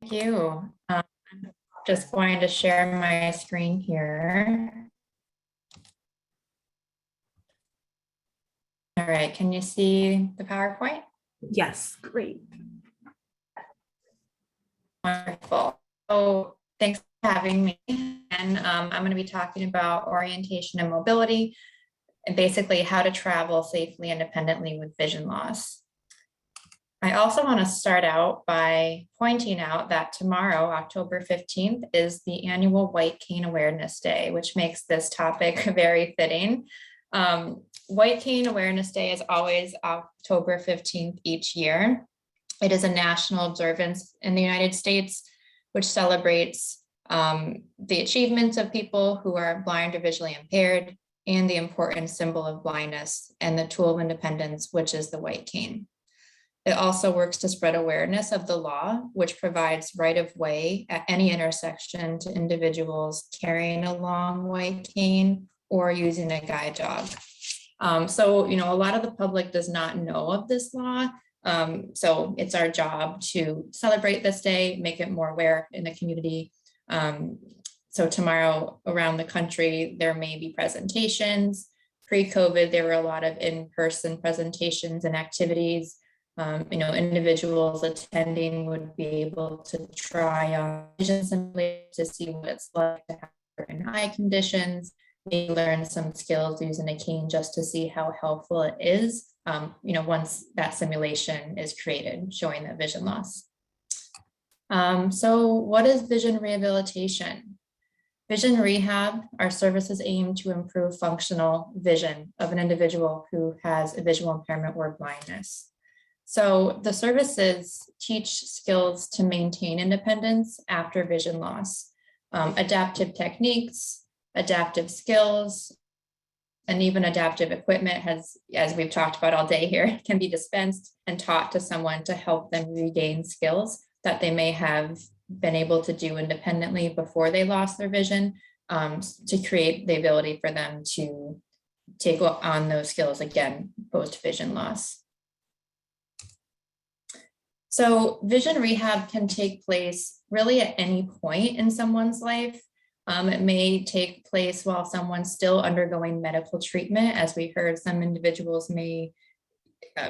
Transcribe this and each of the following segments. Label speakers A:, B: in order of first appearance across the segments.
A: Thank you. I'm just going to share my screen here. All right, can you see the PowerPoint?
B: Yes, great.
A: Wonderful. So thanks for having me. And I'm going to be talking about orientation and mobility and basically how to travel safely independently with vision loss. I also want to start out by pointing out that tomorrow, October 15th, is the annual White Cane Awareness Day, which makes this topic very fitting. White Cane Awareness Day is always October 15th each year. It is a national observance in the United States, which celebrates the achievements of people who are blind or visually impaired and the important symbol of blindness and the tool of independence, which is the white cane. It also works to spread awareness of the law, which provides right-of-way at any intersection to individuals carrying a long white cane or using a guide dog. So, a lot of the public does not know of this law. So it's our job to celebrate this day, make it more aware in the community. So tomorrow around the country, there may be presentations. Pre-COVID, there were a lot of in-person presentations and activities. Individuals attending would be able to try on vision simulators to see what it's like to have certain eye conditions, maybe learn some skills using a cane just to see how helpful it is, once that simulation is created, showing that vision loss. So what is vision rehabilitation? Vision rehab, our services aim to improve functional vision of an individual who has a visual impairment or blindness. So the services teach skills to maintain independence after vision loss, adaptive techniques, adaptive skills, and even adaptive equipment as we've talked about all day here, can be dispensed and taught to someone to help them regain skills that they may have been able to do independently before they lost their vision, to create the ability for them to take on those skills again post-vision loss. So vision rehab can take place really at any point in someone's life. It may take place while someone's still undergoing medical treatment. As we heard, some individuals may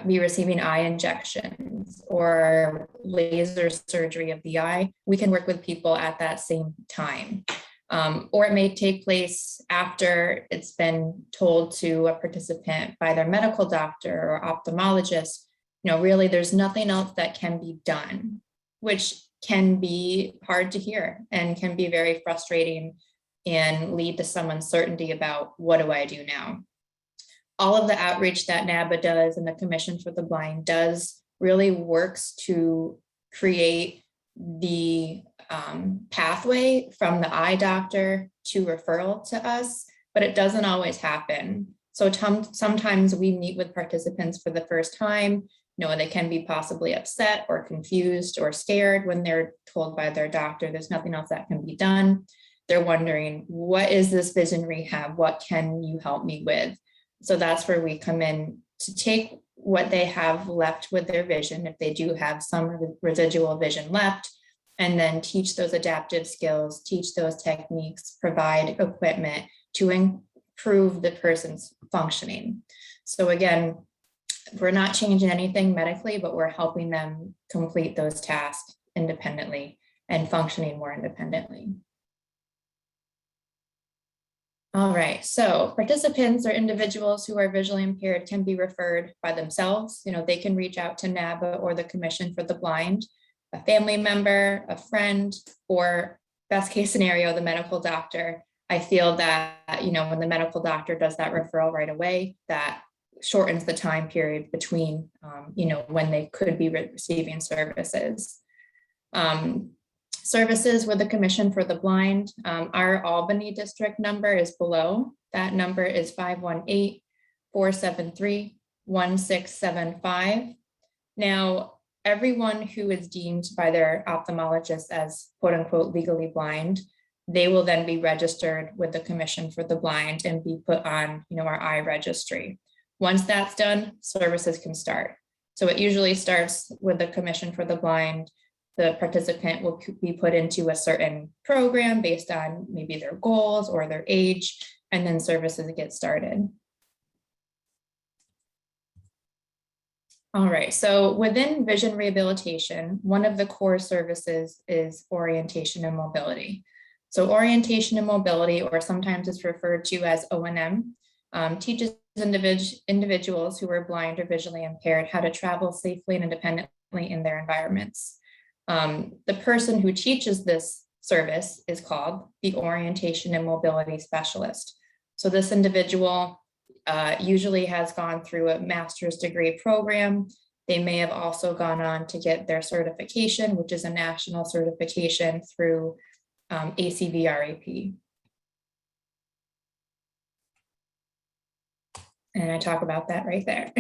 A: be receiving eye injections or laser surgery of the eye. We can work with people at that same time. Or it may take place after it's been told to a participant by their medical doctor or ophthalmologist, really there's nothing else that can be done, which can be hard to hear and can be very frustrating and lead to some uncertainty about what do I do now. All of the outreach that NABA does and the Commission for the Blind does really works to create the pathway from the eye doctor to referral to us, but it doesn't always happen. So sometimes we meet with participants for the first time. They can be possibly upset or confused or scared when they're told by their doctor there's nothing else that can be done. They're wondering, what is this vision rehab? What can you help me with? So that's where we come in to take what they have left with their vision, if they do have some residual vision left, and then teach those adaptive skills, teach those techniques, provide equipment to improve the person's functioning. So again, we're not changing anything medically, but we're helping them complete those tasks independently and functioning more independently. All right, so participants or individuals who are visually impaired can be referred by themselves. They can reach out to NABA or the Commission for the Blind, a family member, a friend, or best case scenario, the medical doctor. I feel that, when the medical doctor does that referral right away, that shortens the time period between, when they could be receiving services. Services with the Commission for the Blind, our Albany district number is below. That number is 518-473-1675. Now, everyone who is deemed by their ophthalmologist as quote unquote legally blind, they will then be registered with the Commission for the Blind and be put on, our eye registry. Once that's done, services can start. So it usually starts with the Commission for the Blind the participant will be put into a certain program based on maybe their goals or their age, and then services get started. All right, so within vision rehabilitation, one of the core services is orientation and mobility. So orientation and mobility, or sometimes it's referred to as O&M, teaches individuals who are blind or visually impaired how to travel safely and independently in their environments. The person who teaches this service is called the orientation and mobility specialist. So this individual usually has gone through a master's degree program. They may have also gone on to get their certification, which is a national certification through ACVREP. And I talk about that right there.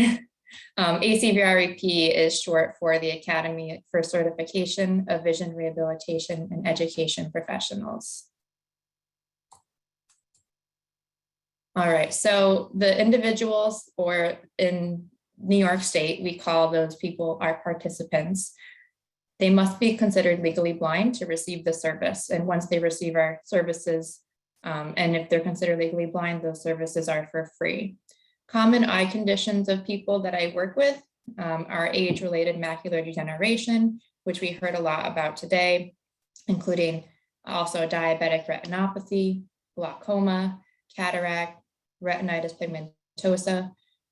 A: ACVREP is short for the Academy for Certification of Vision Rehabilitation and Education Professionals. All right, so the individuals, or in New York State, we call those people our participants. They must be considered legally blind to receive the service. And once they receive our services, and if they're considered legally blind, those services are for free. Common eye conditions of people that I work with are age-related macular degeneration, which we heard a lot about today, including also diabetic retinopathy, glaucoma, cataract, retinitis pigmentosa,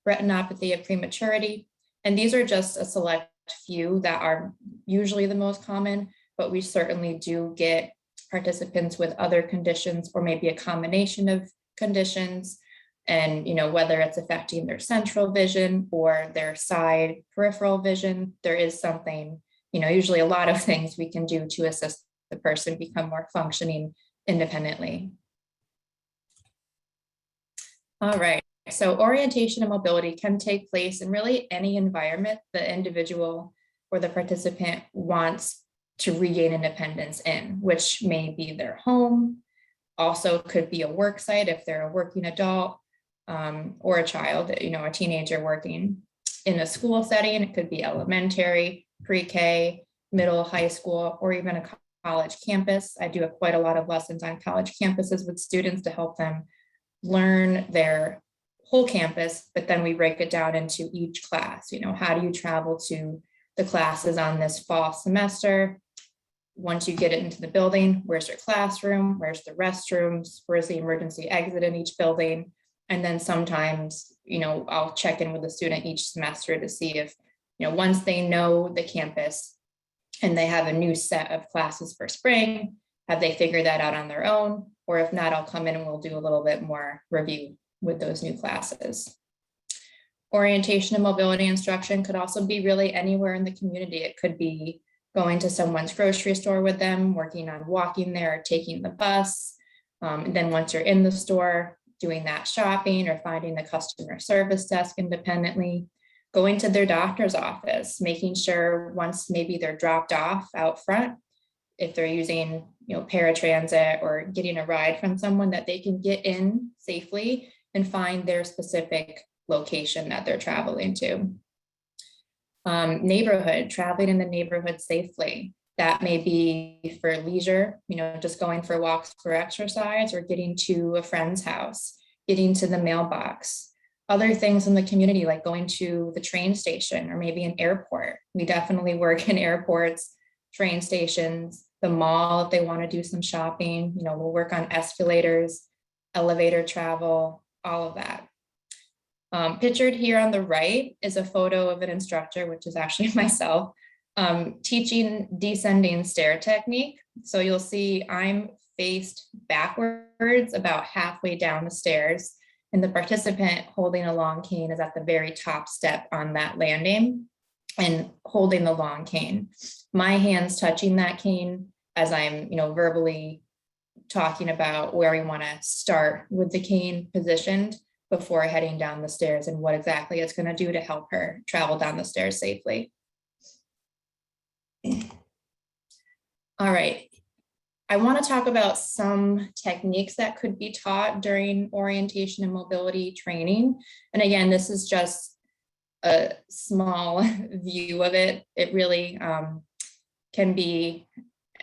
A: retinopathy of prematurity. And these are just a select few that are usually the most common, but we certainly do get participants with other conditions, or maybe a combination of conditions. And, whether it's affecting their central vision or their side peripheral vision, there is something, usually a lot of things we can do to assist the person become more functioning independently. All right, so orientation and mobility can take place in really any environment the individual or the participant wants to regain independence in, which may be their home, also could be a work site if they're a working adult, or a child, a teenager working in a school setting. It could be elementary, pre-K, middle, high school, or even a college campus. I do quite a lot of lessons on college campuses with students to help them learn their whole campus, but then we break it down into each class. How do you travel to the classes on this fall semester? Once you get it into the building, where's your classroom? Where's the restrooms? Where's the emergency exit in each building? And then sometimes, I'll check in with the student each semester to see if, once they know the campus and they have a new set of classes for spring, have they figured that out on their own? Or if not, I'll come in and we'll do a little bit more review with those new classes. Orientation and mobility instruction could also be really anywhere in the community. It could be going to someone's grocery store with them, working on walking there or taking the bus. And then once you're in the store, doing that shopping or finding the customer service desk independently, going to their doctor's office, making sure once maybe they're dropped off out front, if they're using paratransit or getting a ride from someone, that they can get in safely and find their specific location that they're traveling to. Neighborhood, traveling in the neighborhood safely. That may be for leisure, just going for walks for exercise, or getting to a friend's house, getting to the mailbox. Other things in the community, like going to the train station or maybe an airport. We definitely work in airports, train stations, the mall if they want to do some shopping. We'll work on escalators, elevator travel, all of that. Pictured here on the right is a photo of an instructor, which is actually myself, teaching descending stair technique. So you'll see I'm faced backwards about halfway down the stairs, and the participant holding a long cane is at the very top step on that landing and holding the long cane. My hands touching that cane as I'm, verbally talking about where we want to start with the cane positioned before heading down the stairs and what exactly it's going to do to help her travel down the stairs safely. All right, I want to talk about some techniques that could be taught during orientation and mobility training. And again, this is just a small view of it. It really can be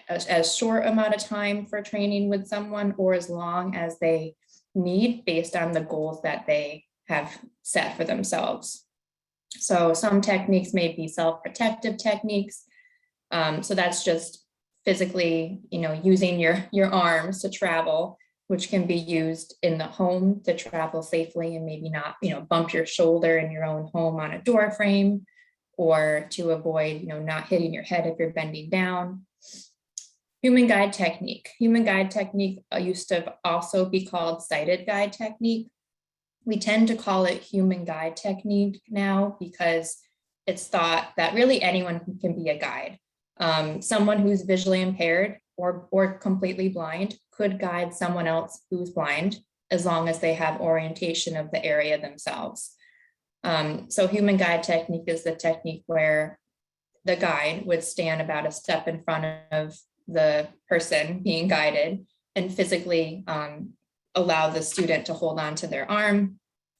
A: as short amount of time for training with someone or as long as they need based on the goals that they have set for themselves. So some techniques may be self-protective techniques. So that's just physically, using your arms to travel, which can be used in the home to travel safely and maybe not, bump your shoulder in your own home on a door frame, or to avoid, not hitting your head if you're bending down. Human guide technique. Human guide technique used to also be called sighted guide technique. We tend to call it human guide technique now because it's thought that really anyone can be a guide. Someone who's visually impaired or completely blind could guide someone else who's blind as long as they have orientation of the area themselves. So human guide technique is the technique where the guide would stand about a step in front of the person being guided and physically allow the student to hold on to their arm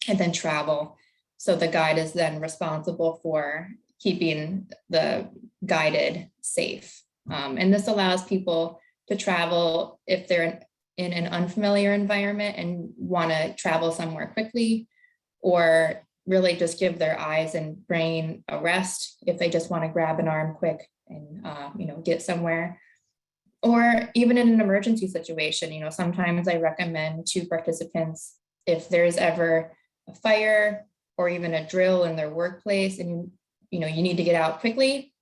A: and then travel. So the guide is then responsible for keeping the guided safe. And this allows people to travel if they're in an unfamiliar environment and want to travel somewhere quickly, or really just give their eyes and brain a rest if they just want to grab an arm quick and get somewhere. Or even in an emergency situation, sometimes I recommend to participants, if there's ever a fire or even a drill in their workplace and you need to get out quickly,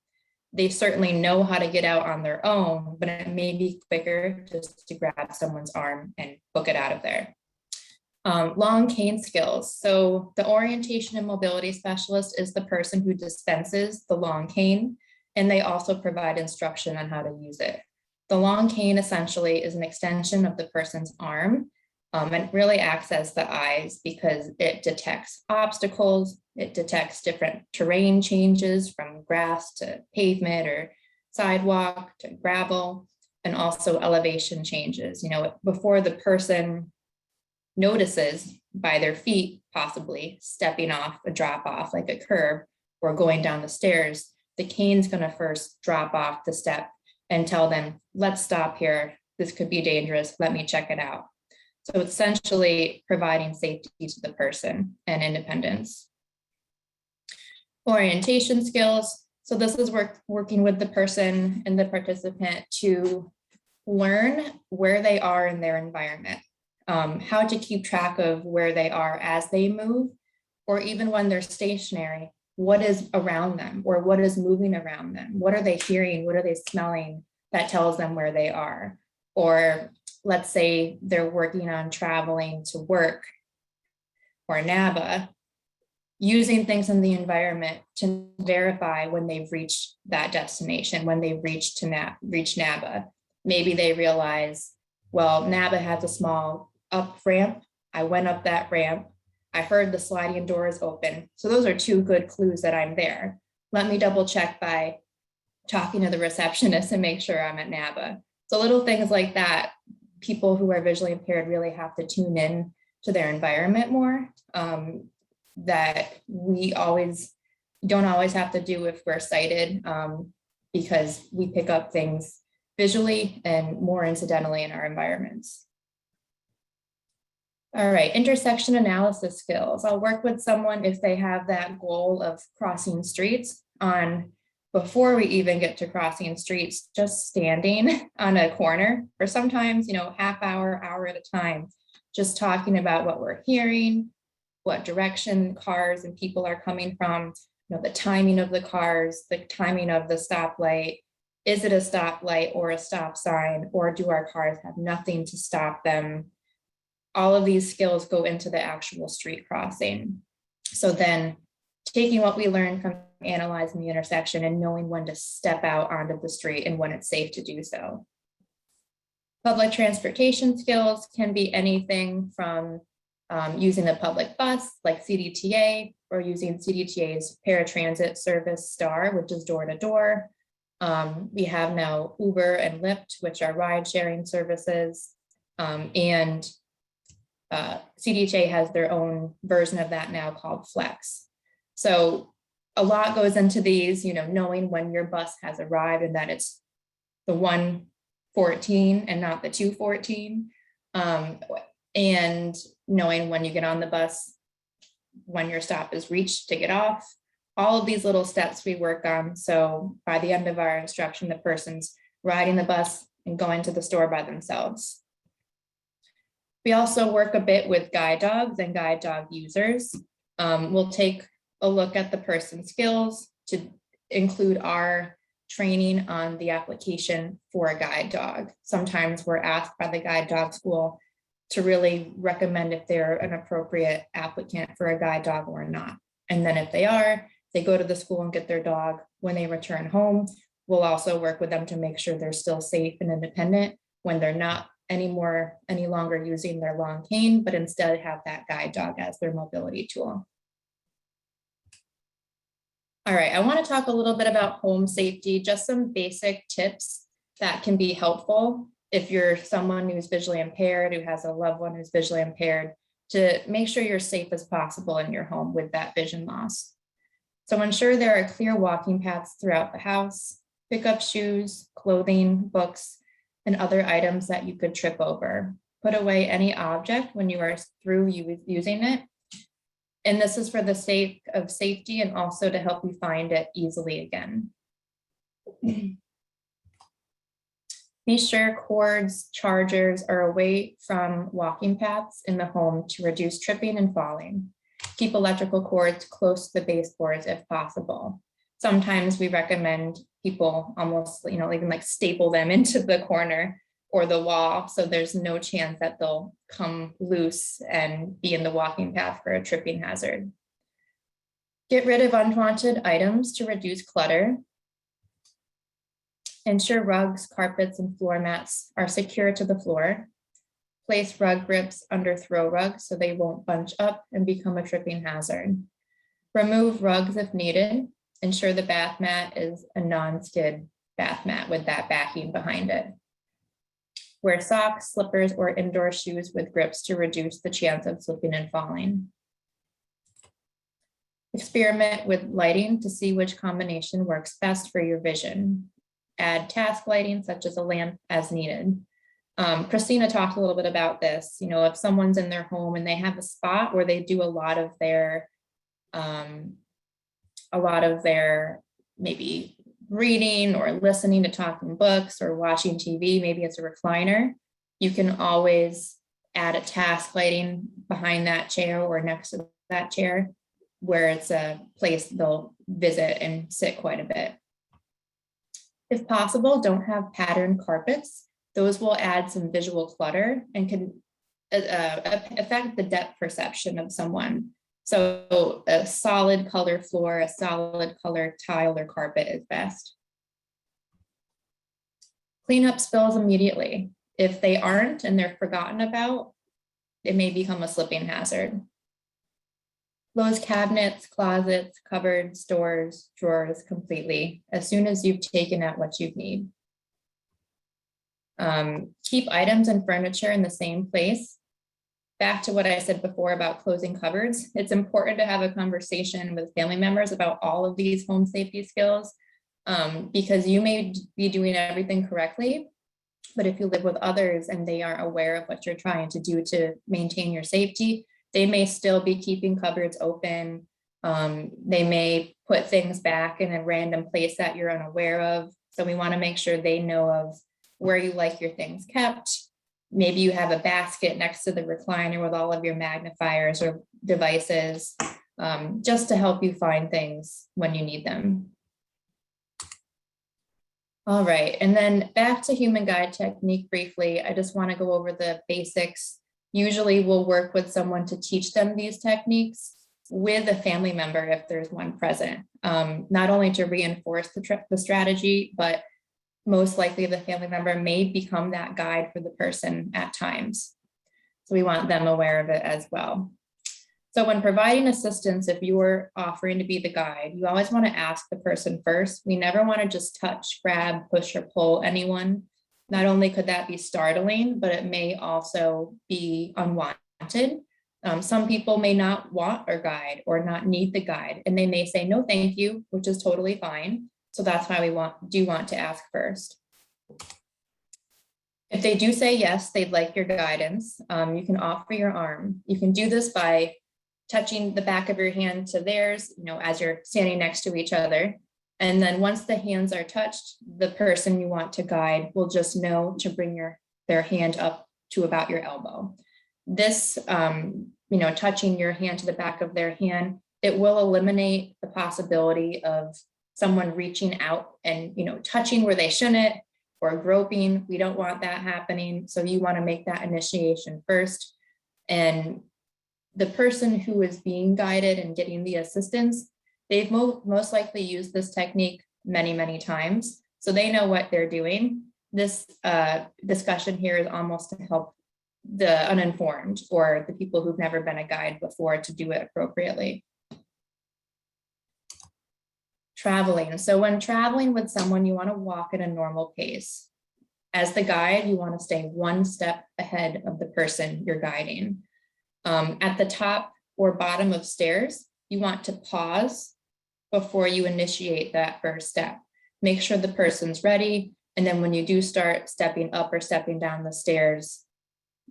A: they certainly know how to get out on their own, but it may be quicker just to grab someone's arm and book it out of there. Long cane skills. So the orientation and mobility specialist is the person who dispenses the long cane, and they also provide instruction on how to use it. The long cane essentially is an extension of the person's arm, and really acts as the eyes because it detects obstacles, it detects different terrain changes from grass to pavement or sidewalk to gravel, and also elevation changes. Before the person notices by their feet possibly stepping off a drop off like a curb or going down the stairs, the cane's going to first drop off the step and tell them, let's stop here. This could be dangerous. Let me check it out. So it's essentially providing safety to the person and independence. Orientation skills. So this is working with the person and the participant to learn where they are in their environment, how to keep track of where they are as they move, or even when they're stationary, what is around them or what is moving around them? What are they hearing? What are they smelling that tells them where they are? Or let's say they're working on traveling to work or NABA, using things in the environment to verify when they've reached that destination, when they've reached NABA. Maybe they realize, well, NABA has a small up ramp. I went up that ramp. I heard the sliding doors open. So those are two good clues that I'm there. Let me double check by talking to the receptionist and make sure I'm at NABA. So little things like that, people who are visually impaired really have to tune in to their environment more, that we don't always have to do if we're sighted, because we pick up things visually and more incidentally in our environments. All right, intersection analysis skills. I'll work with someone if they have that goal of crossing streets before we even get to crossing streets, just standing on a corner for sometimes, half hour at a time, just talking about what we're hearing, what direction cars and people are coming from, the timing of the cars, the timing of the stoplight. Is it a stoplight or a stop sign, or do our cars have nothing to stop them? All of these skills go into the actual street crossing. So then taking what we learned from analyzing the intersection and knowing when to step out onto the street and when it's safe to do so. Public transportation skills can be anything from using a public bus like CDTA, or using CDTA's paratransit service STAR, which is door to door. We have now Uber and Lyft, which are ride sharing services, and CDTA has their own version of that now called Flex. So a lot goes into these, knowing when your bus has arrived and that it's the 1:14 and not the 2:14. And knowing when you get on the bus, when your stop is reached to get off, all of these little steps we work on. So by the end of our instruction, the person's riding the bus and going to the store by themselves. We also work a bit with guide dogs and guide dog users. We'll take a look at the person's skills to include our training on the application for a guide dog. Sometimes we're asked by the guide dog school to really recommend if they're an appropriate applicant for a guide dog or not. And then if they are, they go to the school and get their dog. When they return home, we'll also work with them to make sure they're still safe and independent when they're not any longer using their long cane, but instead have that guide dog as their mobility tool. All right, I want to talk a little bit about home safety, just some basic tips that can be helpful if you're someone who's visually impaired, who has a loved one who's visually impaired, to make sure you're safe as possible in your home with that vision loss. So ensure there are clear walking paths throughout the house, pick up shoes, clothing, books, and other items that you could trip over. Put away any object when you are through using it. And this is for the sake of safety and also to help you find it easily again. Be sure cords, chargers are away from walking paths in the home to reduce tripping and falling. Keep electrical cords close to the baseboards if possible. Sometimes we recommend people almost, even like staple them into the corner or the wall, so there's no chance that they'll come loose and be in the walking path for a tripping hazard. Get rid of unwanted items to reduce clutter. Ensure rugs, carpets, and floor mats are secure to the floor. Place rug grips under throw rugs so they won't bunch up and become a tripping hazard. Remove rugs if needed. Ensure the bath mat is a non-skid bath mat with that backing behind it. Wear socks, slippers, or indoor shoes with grips to reduce the chance of slipping and falling. Experiment with lighting to see which combination works best for your vision. Add task lighting such as a lamp as needed. Christina talked a little bit about this. If someone's in their home and they have a spot where they do a lot of their maybe reading or listening to talking books or watching TV, maybe it's a recliner, you can always add a task lighting behind that chair or next to that chair where it's a place they'll visit and sit quite a bit. If possible, don't have patterned carpets. Those will add some visual clutter and can affect the depth perception of someone. So a solid color floor, a solid color tile or carpet is best. Clean up spills immediately. If they aren't and they're forgotten about, it may become a slipping hazard. Close cabinets, closets, cupboards, doors, drawers completely as soon as you've taken out what you need. Keep items and furniture in the same place. Back to what I said before about closing cupboards, it's important to have a conversation with family members about all of these home safety skills because you may be doing everything correctly, but if you live with others and they aren't aware of what you're trying to do to maintain your safety, they may still be keeping cupboards open. They may put things back in a random place that you're unaware of. So we want to make sure they know of where you like your things kept. Maybe you have a basket next to the recliner with all of your magnifiers or devices, just to help you find things when you need them. All right, and then back to human guide technique briefly. I just want to go over the basics. Usually we'll work with someone to teach them these techniques with a family member if there's one present, not only to reinforce the strategy, but most likely the family member may become that guide for the person at times. So we want them aware of it as well. So when providing assistance, if you're offering to be the guide, you always want to ask the person first. We never want to just touch, grab, push, or pull anyone. Not only could that be startling, but it may also be unwanted. Some people may not want a guide or not need the guide, and they may say, no, thank you, which is totally fine. So that's why we do want to ask first. If they do say yes, they'd like your guidance, you can offer your arm. You can do this by touching the back of your hand to theirs, as you're standing next to each other. And then once the hands are touched, the person you want to guide will just know to bring their hand up to about your elbow. This, touching your hand to the back of their hand, it will eliminate the possibility of someone reaching out and, touching where they shouldn't or groping. We don't want that happening. So you want to make that initiation first. And the person who is being guided and getting the assistance, they've most likely used this technique many, many times. So they know what they're doing. This discussion here is almost to help the uninformed or the people who've never been a guide before to do it appropriately. Traveling. So when traveling with someone, you want to walk at a normal pace. As the guide, you want to stay one step ahead of the person you're guiding. At the top or bottom of stairs, you want to pause before you initiate that first step. Make sure the person's ready. And then when you do start stepping up or stepping down the stairs,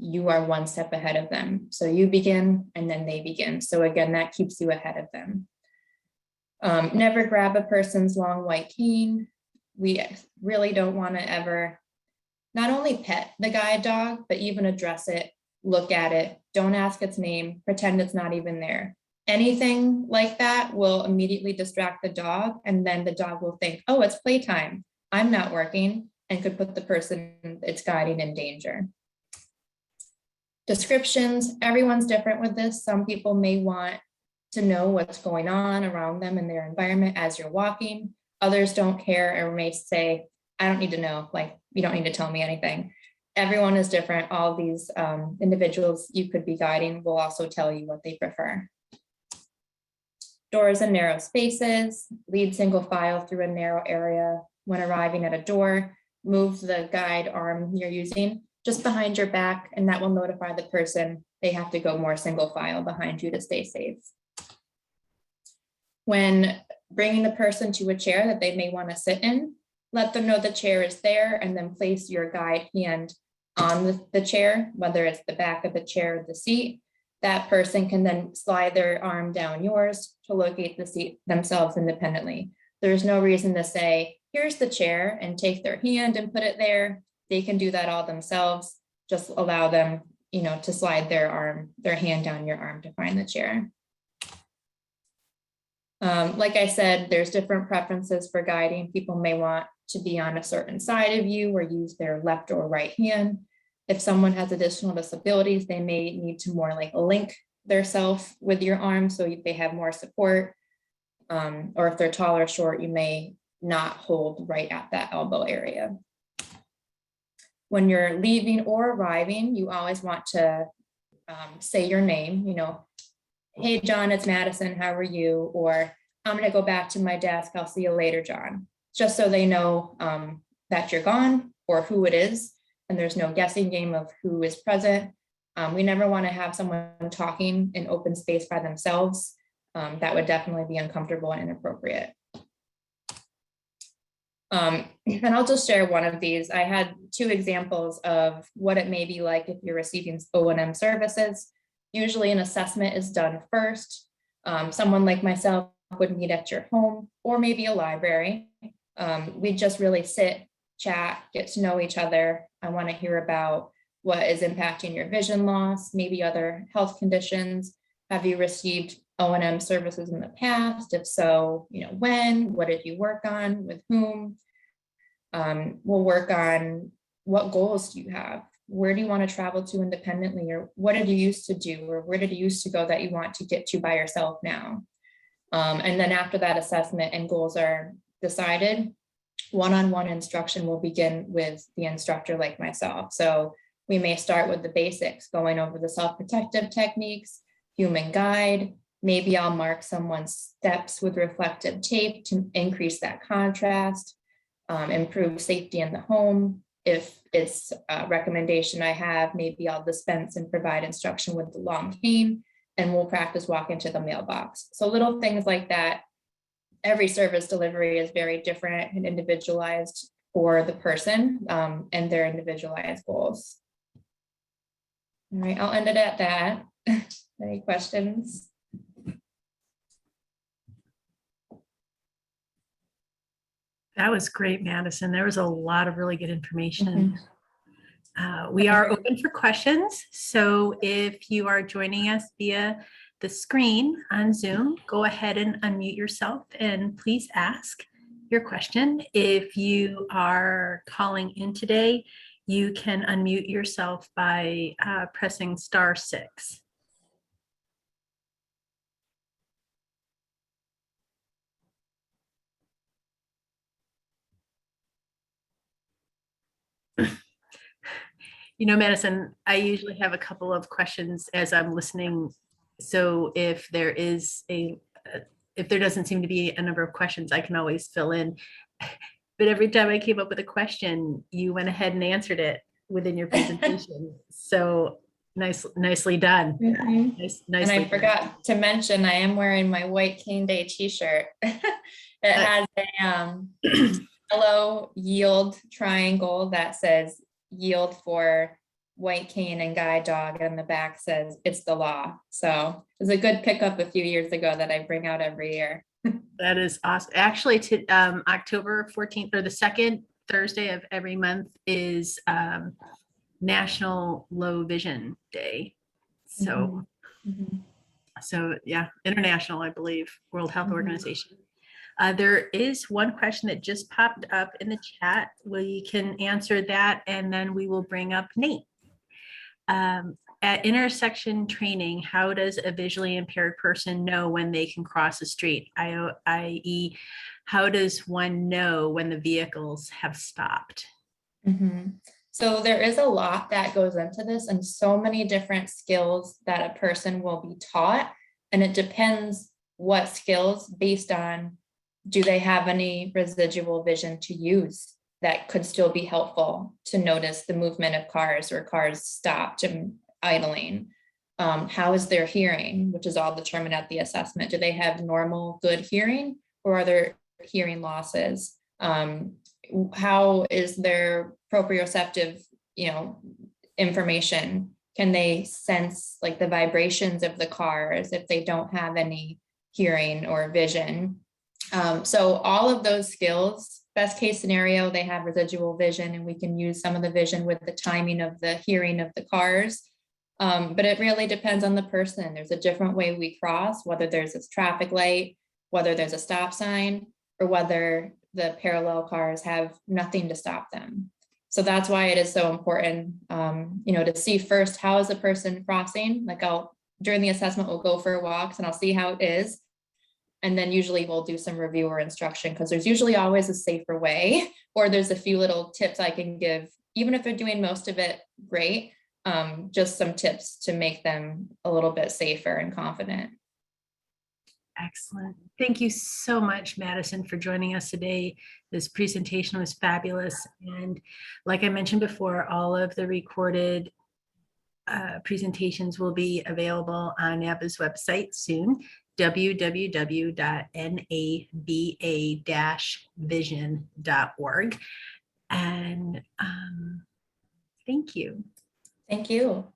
A: you are one step ahead of them. So you begin and then they begin. So again, that keeps you ahead of them. Never grab a person's long white cane. We really don't want to ever not only pet the guide dog, but even address it, look at it, don't ask its name, pretend it's not even there. Anything like that will immediately distract the dog, and then the dog will think, oh, it's playtime, I'm not working, and could put the person it's guiding in danger. Descriptions, everyone's different with this. Some people may want to know what's going on around them in their environment as you're walking. Others don't care or may say, I don't need to know, like, you don't need to tell me anything. Everyone is different. All these individuals you could be guiding will also tell you what they prefer. Doors and narrow spaces, lead single file through a narrow area. When arriving at a door, move the guide arm you're using just behind your back, and that will notify the person they have to go more single file behind you to stay safe. When bringing the person to a chair that they may want to sit in, let them know the chair is there, and then place your guide hand on the chair, whether it's the back of the chair or the seat. That person can then slide their arm down yours to locate the seat themselves independently. There's no reason to say, here's the chair, and take their hand and put it there. They can do that all themselves. Just allow them, to slide their hand down your arm to find the chair. Like I said, there's different preferences for guiding. People may want to be on a certain side of you or use their left or right hand. If someone has additional disabilities, they may need to more like link their self with your arm so they have more support. Or if they're tall or short, you may not hold right at that elbow area. When you're leaving or arriving, you always want to say your name, hey, John, it's Madison, how are you? Or I'm gonna go back to my desk, I'll see you later, John. Just so they know that you're gone or who it is, and there's no guessing game of who is present. We never wanna have someone talking in open space by themselves. That would definitely be uncomfortable and inappropriate. And I'll just share one of these. I had 2 examples of what it may be like if you're receiving O&M services. Usually an assessment is done first. Someone like myself would meet at your home or maybe a library. We just really sit, chat, get to know each other. I want to hear about what is impacting your vision loss, maybe other health conditions. Have you received O&M services in the past? If so, when, what did you work on, with whom? We'll work on what goals do you have? Where do you want to travel to independently? Or what did you used to do? Or where did you used to go that you want to get to by yourself now? And then after that assessment and goals are decided, one-on-one instruction will begin with the instructor like myself. So we may start with the basics, going over the self-protective techniques, human guide. Maybe I'll mark someone's steps with reflective tape to increase that contrast, improve safety in the home. If it's a recommendation I have, maybe I'll dispense and provide instruction with the long cane, and we'll practice walk into the mailbox. So little things like that. Every service delivery is very different and individualized for the person and their individualized goals. All right, I'll end it at that. Any questions?
B: That was great, Madison. There was a lot of really good information. We are open for questions. So if you are joining us via the screen on Zoom, go ahead and unmute yourself and please ask your question. If you are calling in today, you can unmute yourself by pressing *6. You know, Madison, I usually have a couple of questions as I'm listening. So if there doesn't seem to be a number of questions, I can always fill in. But every time I came up with a question, you went ahead and answered it within your presentation. So nicely done. Nicely
A: and I forgot to mention, I am wearing my White Cane Day t-shirt. It has a yellow yield triangle that says yield for white cane and guide dog, and the back says it's the law. So it's a good pickup a few years ago that I bring out every year.
B: That is awesome. Actually, October 14th, or the second Thursday of every month, is National Low Vision Day. So, so yeah, international, I believe, World Health Organization. There is one question that just popped up in the chat. We can answer that, and then we will bring up Nate. At intersection training, how does a visually impaired person know when they can cross a street? i.e., how does one know when the vehicles have stopped?
A: So there is a lot that goes into this, and so many different skills that a person will be taught. And it depends what skills, based on, do they have any residual vision to use that could still be helpful to notice the movement of cars or cars stopped and idling? How is their hearing, which is all determined at the assessment? Do they have normal, good hearing, or are there hearing losses? How is their proprioceptive, information? Can they sense like the vibrations of the cars if they don't have any hearing or vision? So all of those skills, best case scenario, they have residual vision, and we can use some of the vision with the timing of the hearing of the cars. But it really depends on the person. There's a different way we cross, whether there's a traffic light, whether there's a stop sign, or whether the parallel cars have nothing to stop them. So that's why it is so important, to see first, how is a person crossing? Like during the assessment, we'll go for walks and I'll see how it is. And then usually we'll do some review or instruction, because there's usually always a safer way, or there's a few little tips I can give, even if they're doing most of it great, just some tips to make them a little bit safer and confident.
B: Excellent. Thank you so much, Madison, for joining us today. This presentation was fabulous. And like I mentioned before, all of the recorded presentations will be available on NABA's website soon, www.naba-vision.org. And thank you.
A: Thank you.